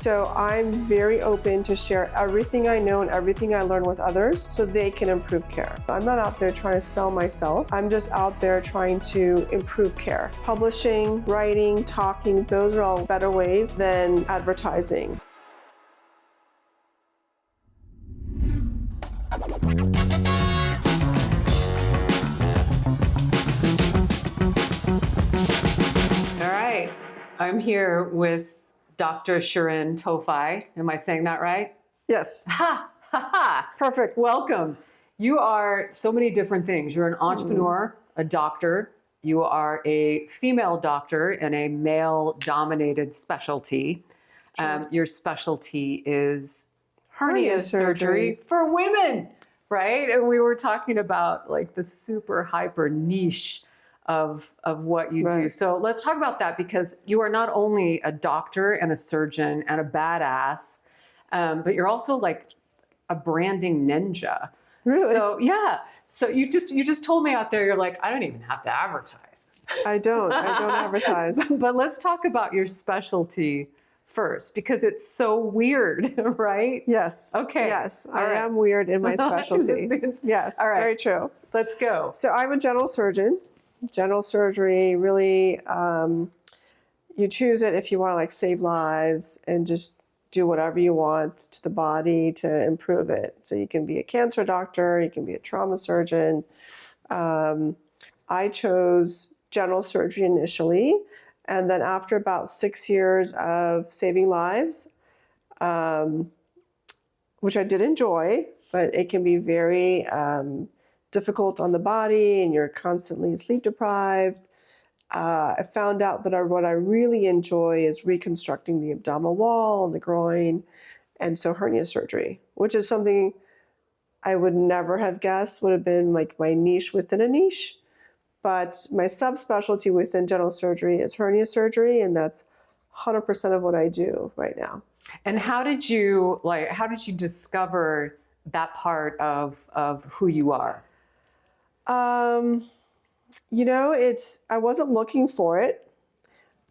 So I'm very open to share everything I know and everything I learn with others so they can improve care. I'm not out there trying to sell myself. I'm just out there trying to improve care. Publishing, writing, talking, those are all better ways than advertising. All right, I'm here with Dr. Shirin Towfigh. Am I saying that right? Yes. Ha, ha, ha. Perfect. Welcome. You are so many different things. You're an entrepreneur, a doctor. You are a female doctor in a male-dominated specialty. Your specialty is hernia surgery for women, right? And we were talking about like the super hyper niche of what you do. So let's talk about that, because you are not only a doctor and a surgeon and a badass, but you're also like a branding ninja. Really? So yeah. So you just told me out there, you're like, I don't even have to advertise. I don't advertise. But let's talk about your specialty first, because it's so weird, right? Yes. Okay. Yes, I am weird in my specialty. Yes, all right. Very true. Let's go. So I'm a general surgeon. General surgery, really, you choose it if you want to like save lives and just do whatever you want to the body to improve it. So you can be a cancer doctor, you can be a trauma surgeon. I chose general surgery initially, and then after about 6 years of saving lives, which I did enjoy, but it can be very difficult on the body, and you're constantly sleep deprived. I found out that what I really enjoy is reconstructing the abdominal wall and the groin, and so hernia surgery, which is something I would never have guessed would have been like my niche within a niche. But my subspecialty within general surgery is hernia surgery, and that's 100% of what I do right now. And how did you discover that part of who you are? You know, I wasn't looking for it.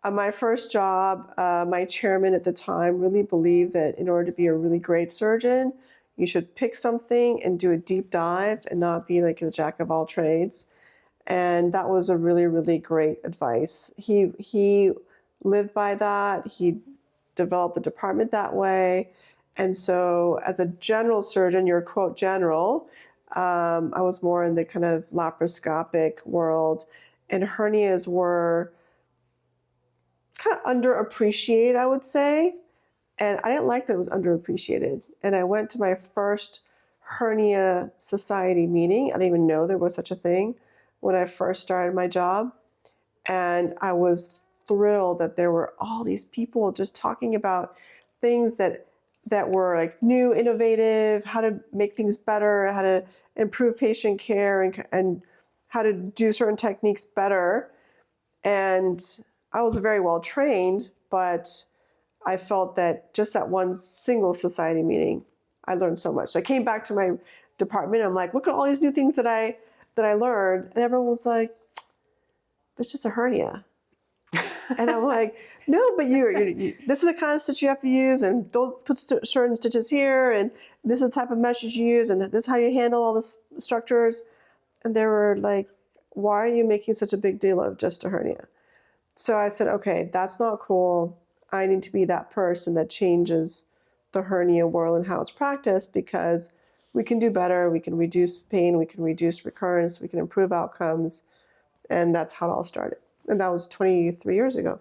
My first job, my chairman at the time really believed that in order to be a really great surgeon, you should pick something and do a deep dive and not be like a jack of all trades. And that was a really, really great advice. He lived by that. He developed the department that way. And so as a general surgeon, you're quote general, I was more in the kind of laparoscopic world, and hernias were kind of underappreciated, I would say. And I didn't like that it was underappreciated. And I went to my first hernia society meeting. I didn't even know there was such a thing when I first started my job. And I was thrilled that there were all these people just talking about things that were like new, innovative, how to make things better, how to improve patient care, and how to do certain techniques better. And I was very well trained, but I felt that just that one single society meeting, I learned so much. So I came back to my department. I'm like, look at all these new things that I learned. And everyone was like, it's just a hernia. And I'm like, no, but this is the kind of stitch you have to use, and don't put certain stitches here, and this is the type of meshes you use, and this is how you handle all the structures. And they were like, why are you making such a big deal of just a hernia? So I said, okay, that's not cool. I need to be that person that changes the hernia world and how it's practiced, because we can do better. We can reduce pain. We can reduce recurrence. We can improve outcomes. And that's how it all started. And that was 23 years ago.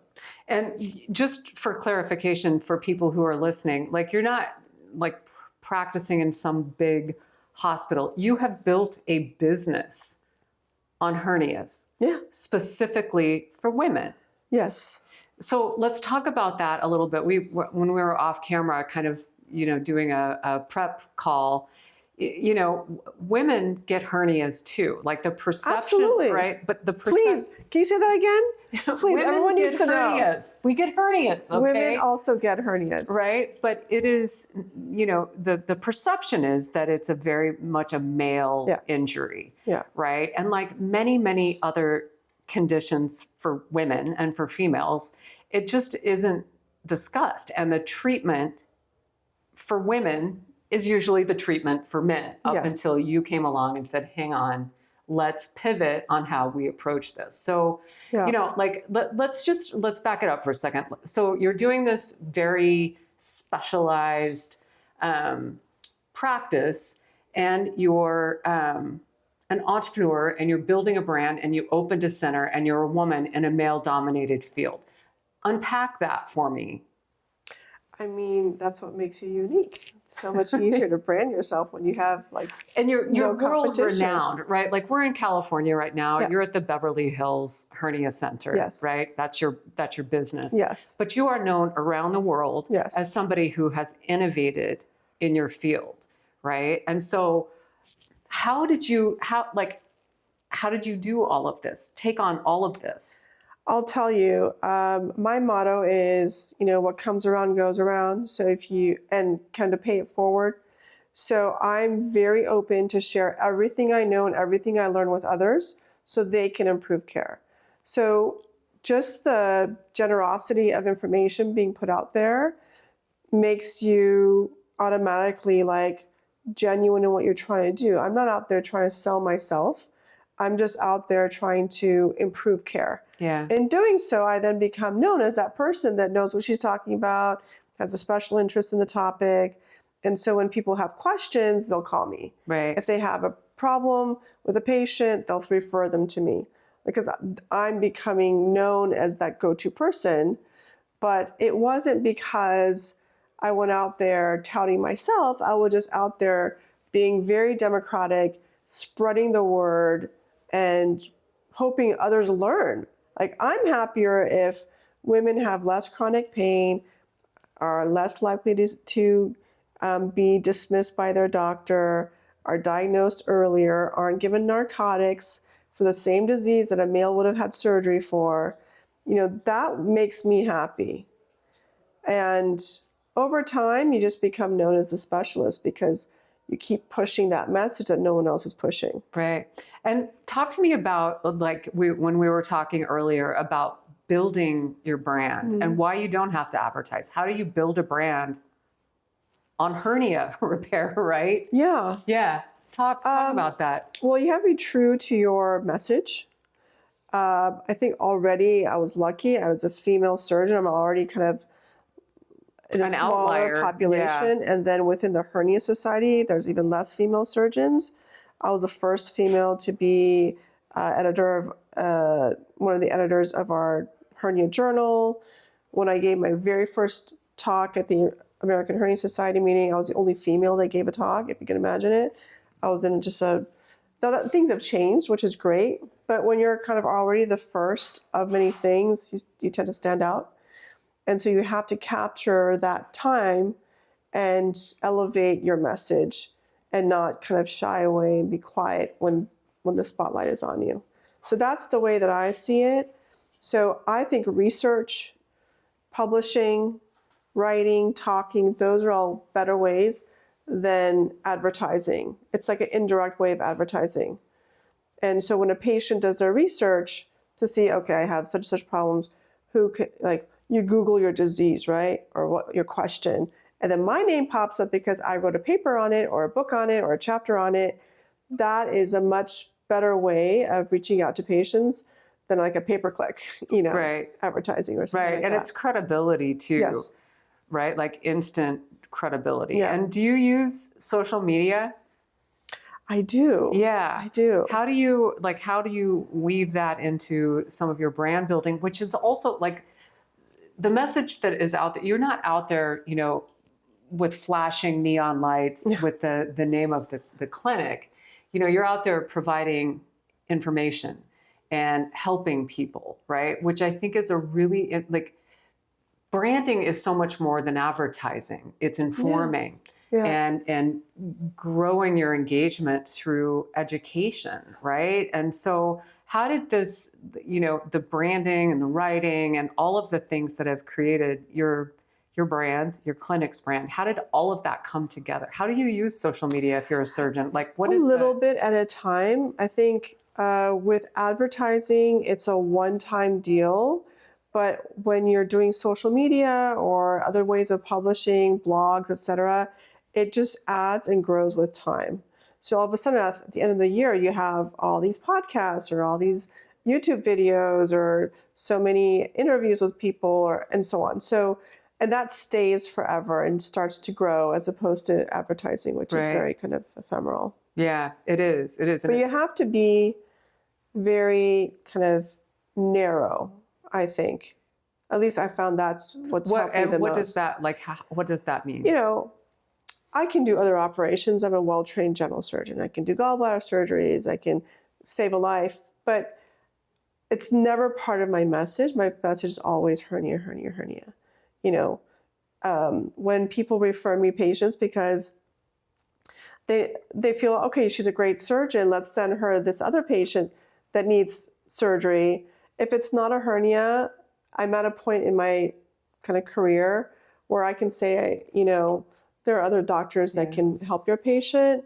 And just for clarification for people who are listening, like you're not like practicing in some big hospital. You have built a business on hernias, specifically for women. Yes. So let's talk about that a little bit. When we were off camera, kind of, doing a prep call, women get hernias too. Like the perception, absolutely, right? But please, can you say that again? Please, everyone needs to hernias. We get hernias. Okay? Women also get hernias, right? But it is, the perception is that it's a very much a male injury, right? And like many, many other conditions for women and for females, it just isn't discussed. And the treatment for women is usually the treatment for men up Yes. until you came along and said, hang on, let's pivot on how we approach this. So, Yeah. you know, like, let's back it up for a second. So you're doing this very specialized practice, and you're an entrepreneur, and you're building a brand, and you opened a center, and you're a woman in a male-dominated field. Unpack that for me. I mean, that's what makes you unique. It's so much easier to brand yourself when you have like And you're no world competition. renowned, right? Like, we're in California right now. Yeah. You're at the Beverly Hills Hernia Center, Yes. right? That's your business. Yes. But you are known around the world Yes. as somebody who has innovated in your field, right? And so how did you do all of this? Take on all of this? I'll tell you, my motto is, you know, what comes around goes around. So and kind of pay it forward. So I'm very open to share everything I know and everything I learn with others so they can improve care. So just the generosity of information being put out there makes you automatically like genuine in what you're trying to do. I'm not out there trying to sell myself. I'm just out there trying to improve care. Yeah. In doing so, I then become known as that person that knows what she's talking about, has a special interest in the topic. And so when people have questions, they'll call me. Right. If they have a problem with a patient, they'll refer them to me because I'm becoming known as that go-to person. But it wasn't because I went out there touting myself. I was just out there being very democratic, spreading the word and hoping others learn. Like, I'm happier if women have less chronic pain, are less likely to be dismissed by their doctor, are diagnosed earlier, aren't given narcotics for the same disease that a male would have had surgery for. You know, that makes me happy. And over time, you just become known as the specialist because you keep pushing that message that no one else is pushing. Right. And talk to me about, like, when we were talking earlier about building your brand and why you don't have to advertise. How do you build a brand on hernia repair, right? Yeah. Yeah. Talk about that. Well, you have to be true to your message. I think already I was lucky. I was a female surgeon. I'm already kind of in a An smaller outlier, population. yeah. And then within the Hernia Society, there's even less female surgeons. I was the first female to be editor of one of the editors of our hernia journal. When I gave my very first talk at the American Hernia Society meeting, I was the only female that gave a talk, if you can imagine it. I was in just now that things have changed, which is great. But when you're kind of already the first of many things, you tend to stand out. And so you have to capture that time and elevate your message and not kind of shy away and be quiet when the spotlight is on you. So that's the way that I see it. So I think research, publishing, writing, talking, those are all better ways than advertising. It's like an indirect way of advertising. And so when a patient does their research to see, okay, I have such and such problems, you Google your disease, right? Or what your question. And then my name pops up because I wrote a paper on it or a book on it or a chapter on it. That is a much better way of reaching out to patients than like a pay-per-click, Right. advertising or something Right. like And that. it's credibility too, Yes. right? Like instant credibility. Yeah. And do you use social media? I do. Yeah. I do. How do you weave that into some of your brand building, which is also like the message that is out there? You're not out there, with flashing neon lights with the name of the clinic. You're out there providing information and helping people, right? Which I think is a really, branding is so much more than advertising. It's informing. Yeah. And growing your engagement through education, right? And so how did this, the branding and the writing and all of the things that have created your brand, your clinic's brand, how did all of that come together? How do you use social media if you're a surgeon? What is a little bit at a time. I think with advertising, it's a one-time deal. But when you're doing social media or other ways of publishing, blogs, etc., it just adds and grows with time. So all of a sudden, at the end of the year, you have all these podcasts or all these YouTube videos or so many interviews with people and so on. So, and that stays forever and starts to grow as opposed to advertising, which is very kind of ephemeral. Yeah, it is. It is. But you have to be very kind of narrow, I think. At least I found that's what's helped me the what most. Does that what does that mean? You know, I can do other operations. I'm a well-trained general surgeon. I can do gallbladder surgeries. I can save a life, but it's never part of my message. My message is always hernia, hernia, hernia. You know, when people refer me patients because they feel, okay, she's a great surgeon, let's send her this other patient that needs surgery. If it's not a hernia, I'm at a point in my kind of career where I can say, you know, there are other doctors that can help your patient.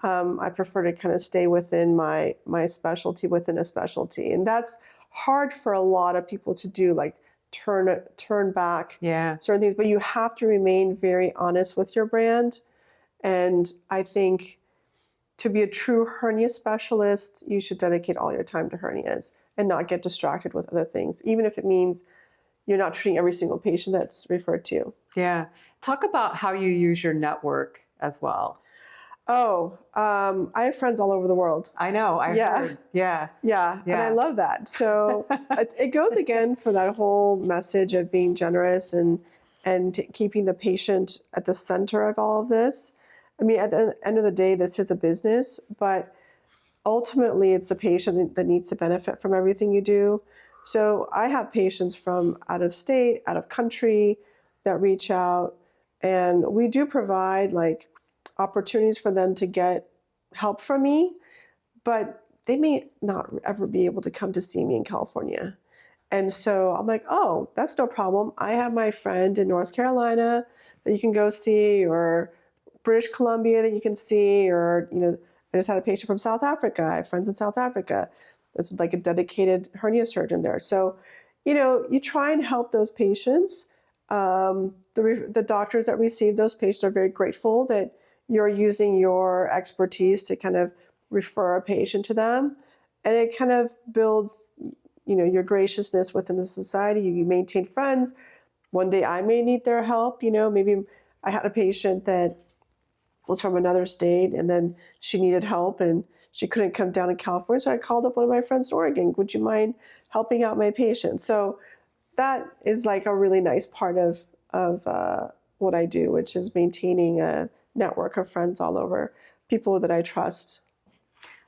I prefer to kind of stay within my specialty within a specialty. And that's hard for a lot of people to do, like turn back certain things. But you have to remain very honest with your brand. And I think to be a true hernia specialist, you should dedicate all your time to hernias and not get distracted with other things, even if it means you're not treating every single patient that's referred to you. Yeah. Talk about how you use your network as well. Oh, I have friends all over the world. I know. I heard. Yeah. And I love that. So it goes again for that whole message of being generous and keeping the patient at the center of all of this. I mean, at the end of the day, this is a business, but ultimately it's the patient that needs to benefit from everything you do. So I have patients from out of state, out of country that reach out, and we do provide like opportunities for them to get help from me, but they may not ever be able to come to see me in California. And so I'm like, oh, that's no problem. I have my friend in North Carolina that you can go see, or British Columbia that you can see, or, you know, I just had a patient from South Africa. I have friends in South Africa. There's like a dedicated hernia surgeon there. So, you know, you try and help those patients. The doctors that receive those patients are very grateful that you're using your expertise to kind of refer a patient to them. And it kind of builds, you know, your graciousness within the society. You maintain friends. One day I may need their help. You know, maybe I had a patient that was from another state and then she needed help and she couldn't come down to California. So I called up one of my friends in Oregon. Would you mind helping out my patient? So that is like a really nice part of what I do, which is maintaining a network of friends all over, people that I trust.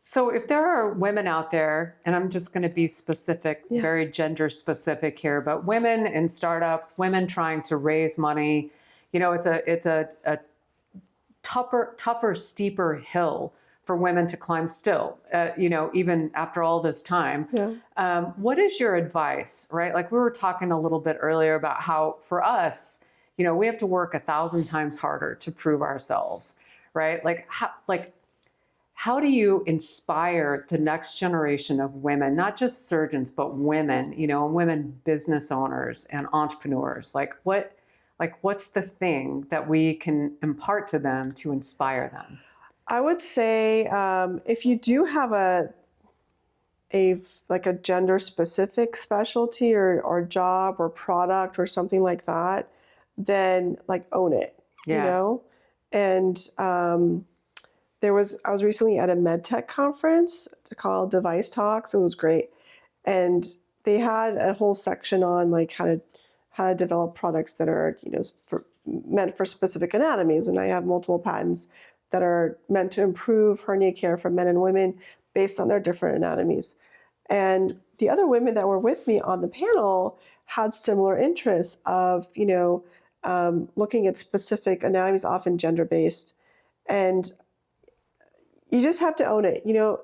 So if there are women out there, and I'm just going to be specific, very gender specific here, but women in startups, women trying to raise money, you know, it's a tougher, steeper hill for women to climb still, you know, even after all this time. What is your advice, right? Like we were talking a little bit earlier about how for us, you know, we have to work 1,000 times harder to prove ourselves, right? Like how do you inspire the next generation of women, not just surgeons, but women, you know, women business owners and entrepreneurs? What's the thing that we can impart to them to inspire them? I would say if you do have a gender specific specialty or job or product or something like that, then like own it, you know? And I was recently at a MedTech conference called Device Talks. It was great. And they had a whole section on like how to develop products that are, you know, meant for specific anatomies. And I have multiple patents that are meant to improve hernia care for men and women based on their different anatomies. And the other women that were with me on the panel had similar interests of, you know, looking at specific anatomies, often gender-based. And you just have to own it. You know,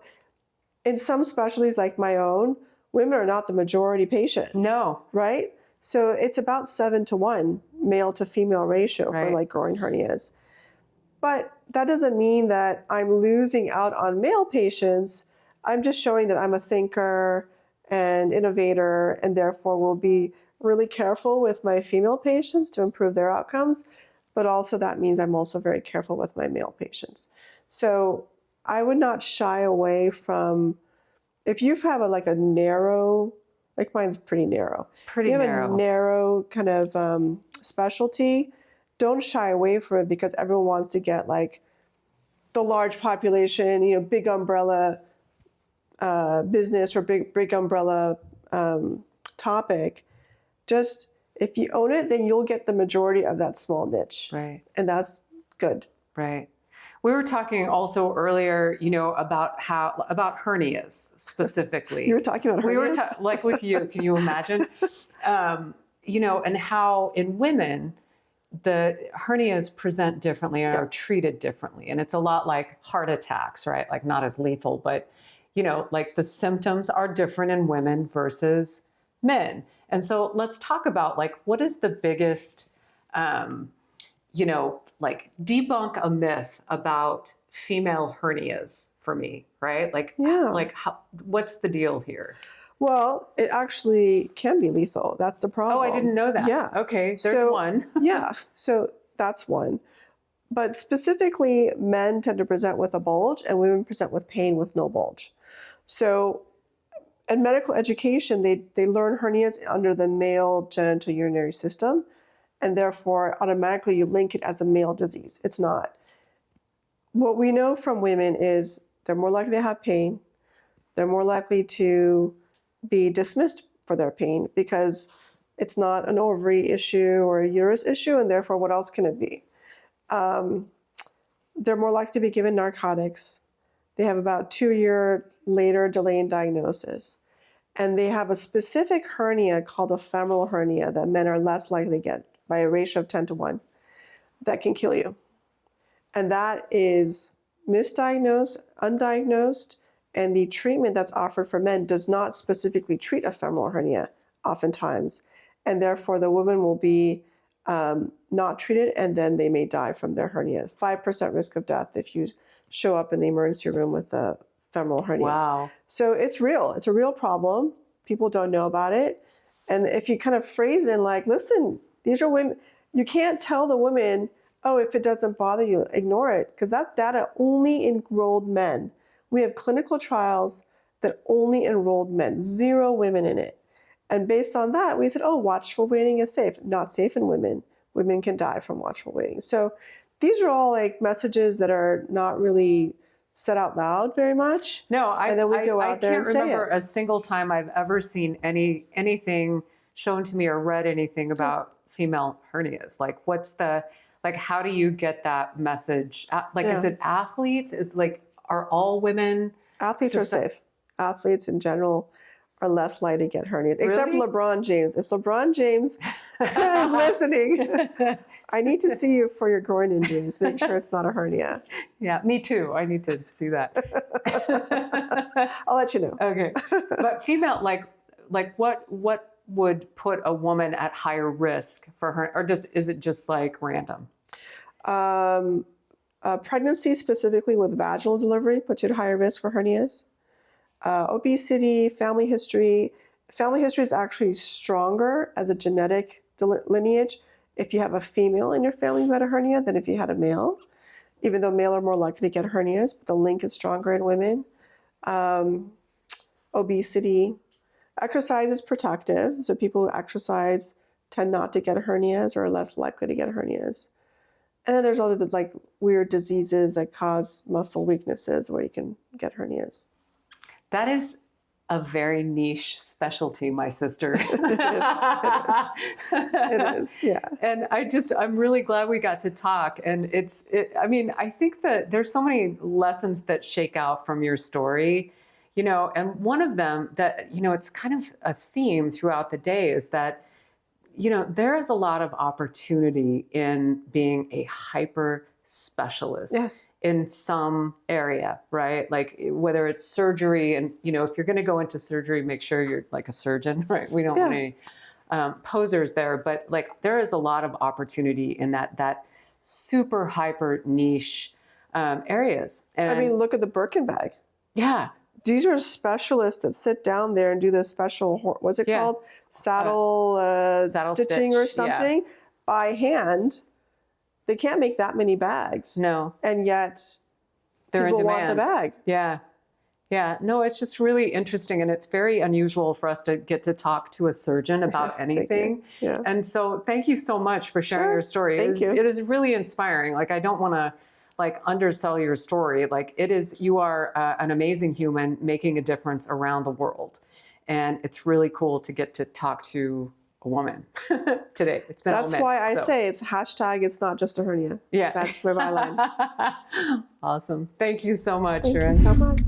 in some specialties like my own, women are not the majority patient. No. Right? So it's about 7-to-1 male to female ratio for like growing hernias. But that doesn't mean that I'm losing out on male patients. I'm just showing that I'm a thinker and innovator and therefore will be really careful with my female patients to improve their outcomes, but also that means I'm also very careful with my male patients. So I would not shy away from, if you have a narrow, like mine's pretty narrow. Pretty you have narrow. a narrow kind of specialty, don't shy away from it because everyone wants to get like the large population, big umbrella business or big umbrella topic. Just if you own it, then you'll get the majority of that small niche. Right. And that's good. Right. We were talking also earlier, about hernias specifically. You were talking about hernias? We were like with you, can you imagine? And how in women, the hernias present differently and are treated differently. And it's a lot like heart attacks, right? Like not as lethal, but, like the symptoms are different in women versus men. And so let's talk about like, what is the biggest, debunk a myth about female hernias for me, right? What's the deal here? Well, it actually can be lethal. That's the problem. Oh, I didn't know that. Yeah. Okay, there's one. Yeah, so that's one. But specifically, men tend to present with a bulge and women present with pain with no bulge. So in medical education, they learn hernias under the male genitourinary system, and therefore automatically you link it as a male disease. It's not. What we know from women is they're more likely to have pain. They're more likely to be dismissed for their pain because it's not an ovary issue or a uterus issue, and therefore what else can it be? They're more likely to be given narcotics. They have about 2-year later delay in diagnosis. And they have a specific hernia called a femoral hernia that men are less likely to get by a ratio of 10-1 that can kill you. And that is misdiagnosed, undiagnosed, and the treatment that's offered for men does not specifically treat a femoral hernia oftentimes. And therefore the woman will be not treated and then they may die from their hernia. 5% risk of death if you show up in the emergency room with a femoral hernia. Wow. So it's real. It's a real problem. People don't know about it. And if you kind of phrase it in like, listen, these are women, you can't tell the women, oh, if it doesn't bother you, ignore it. Because that data only enrolled men. We have clinical trials that only enrolled men, 0 women in it. And based on that, we said, oh, watchful waiting is safe. Not safe in women. Women can die from watchful waiting. So these are all like messages that are not really said out loud very much. No, and then we go out there and say it. I can't remember a single time I've ever seen anything shown to me or read anything about female hernias. Like, how do you get that message? Is it athletes? Are all women? Athletes are safe. Athletes in general are less likely to get hernias, except Really? LeBron James. If LeBron James is listening, I need to see you for your groin injuries. Make sure it's not a hernia. Yeah, me too. I need to see that. I'll let you know. Okay, but female, what would put a woman at higher risk for her, or is it just like random? Pregnancy, specifically with vaginal delivery, puts you at higher risk for hernias. Obesity, family history. Family history is actually stronger as a genetic lineage if you have a female in your family who had a hernia than if you had a male, even though male are more likely to get hernias, but the link is stronger in women. Obesity. Exercise is protective, so people who exercise tend not to get hernias or are less likely to get hernias. And then there's other like weird diseases that cause muscle weaknesses where you can get hernias. That is a very niche specialty, my sister. It is, yeah. And I'm really glad we got to talk. And I think that there's so many lessons that shake out from your story, and one of them that, it's kind of a theme throughout the day is that, there is a lot of opportunity in being a hyper specialist in some area, right? Like whether it's surgery and, if you're going to go into surgery, make sure you're like a surgeon, right? We don't want any posers there, but like there is a lot of opportunity in that super hyper niche areas. And look at the Birkin bag. Yeah. these are specialists that sit down there and do this special, what's it Yeah. called? Saddle, Saddle stitching stitch, or yeah. something by hand. They can't make that many bags. No, And yet they're in people want the demand. bag. Yeah. Yeah. No, it's just really interesting. And it's very unusual for us to get to talk to a surgeon about anything. Yeah. And so thank you so much for sharing Sure. your story. Thank you. It is really inspiring. Like, I don't want to like undersell your story. Like, it is, you are an amazing human making a difference around the world. And it's really cool to get to talk to a woman today. It's been That's all men, why I so. say it's hashtag, it's not just a hernia. Yeah. That's where I land. Awesome. Thank you so much, Thank Shirin. you so much.